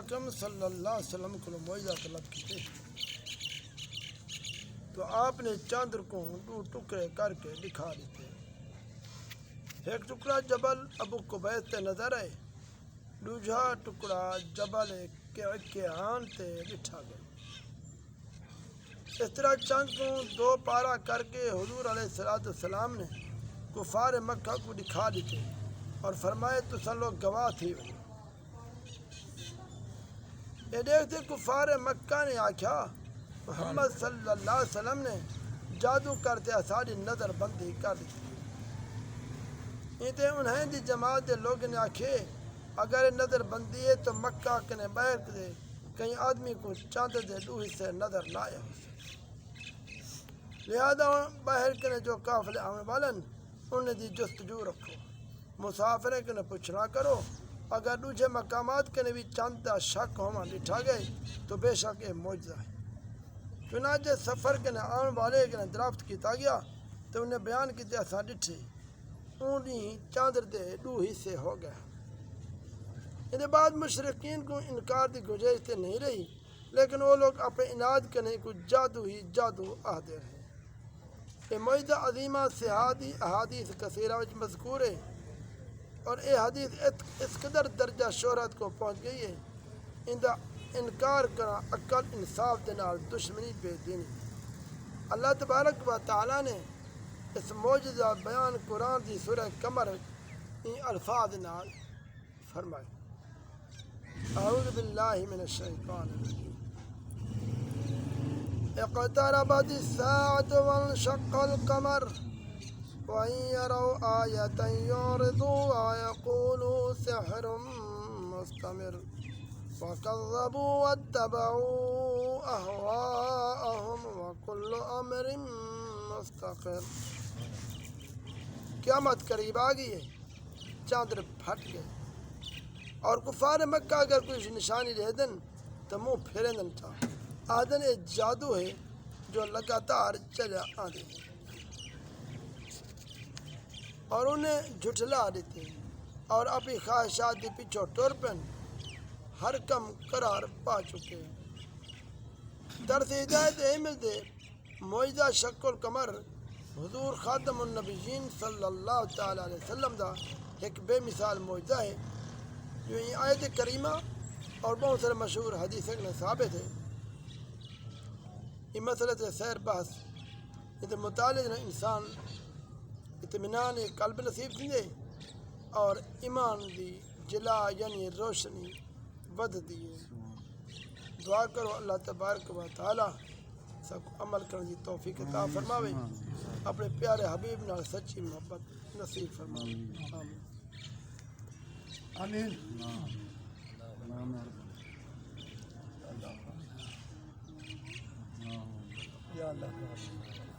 اکرم صلی اللہ علیہ وسلم کو معجزہ طلب کیتے تو آپ نے چاندر کو دو ٹکڑے کر کے دکھا دیتے. ایک ٹکڑا جبل ابو قبیس تے نظر آئے, دوجا ٹکڑا جبل کیعان تے ڈٹھا گئے. اس طرح چاند کو دو پارا کر کے حضور علیہ السلام نے کفار مکہ کو دکھا دیتے اور فرمائے تساں لوگ گواہ تھی ہوئے. یہ دیکھتے کفار مکہ نے آکھیا محمد صلی اللہ علیہ وسلم نے جادو کرتے ساری نظر بندی کر دی. تے انہیں دی جماعت دے لوگ نے آکھے اگر نظر بندی ہے تو مکہ کنے باہر دے کئی آدمی کو چاند دے دو حصے نظر نہ آیا ہو. لہذا باہر کنے جو قافلے آنے والن انہیں دی جستجو رکھو, مسافریں کنے پوچھنا کرو, اگر دوسرے مقامات کنے بھی چاند دا شک ہوما لٹھا گئے تو بے شک یہ معجزہ ہے. چنانچہ سفر کنے آن والے کنے درافت کیتا گیا تو انہیں بیان کیتے اساں ڈٹھے اونی چاندر دے دو حصے ہو گئے. ان بعد مشرقین کو انکار دی گنجائش تے نہیں رہی, لیکن وہ لوگ اپنے اناد کنے کو جادو ہی جادو آہدے رہے. یہ معجزہ عظیمہ صحادی احادیث کثیرہ وچ مذکور ہے اور یہ حدیث اس قدر درجہ شہرت کو پہنچ گئی ہے ان دا انکار کرنا عقل انصاف دے نال دشمنی بے دینی. اللہ تبارک و تعالی نے اس معجزہ بیان قرآن دی سورہ قمر ان الفاظ نال فرمائے. اعوذ باللہ من الشیطان الرجیم. اقتربت الساعة وانشق القمر وإن يروا آية يعرضوا ويقولوا سحر مستمر وكذبوا واتبعوا أهواءهم وكل أمر مستقر. قیامت قریب آ گئی ہے, چاندر پھٹ گئے اور کفار مکہ اگر کوئی نشانی دے دن تو منہ پھیرے دن تھا آدن ایک جادو ہے جو لگاتار چلا آدھے اور انہیں جھٹلا دیتے اور اپنی خواہشات دی پیچھو ٹور پن ہر کم قرار پا چکے. درس ہدایت اے ملتے معجزہ شق القمر حضور خاتم النبیین صلی اللہ تعالی علیہ وسلم دا ایک بے مثال معجزہ ہے جو یہ آیت کریمہ اور بہت سارے مشہور حدیثیں میں ثابت ہے. یہ مسئلہ سے سیر بحث یہ مطالعہ انسان اطمینان قلب نصیب تھے اور ایمان دی جلا یعنی روشنی ود دیے. دعا کرو اللہ تبارک و تعالی سب کو عمل کرنے کی توفیق عطا فرماوے, اپنے پیارے حبیب نال سچی محبت نصیب فرماوے. آمین. یا اللہ.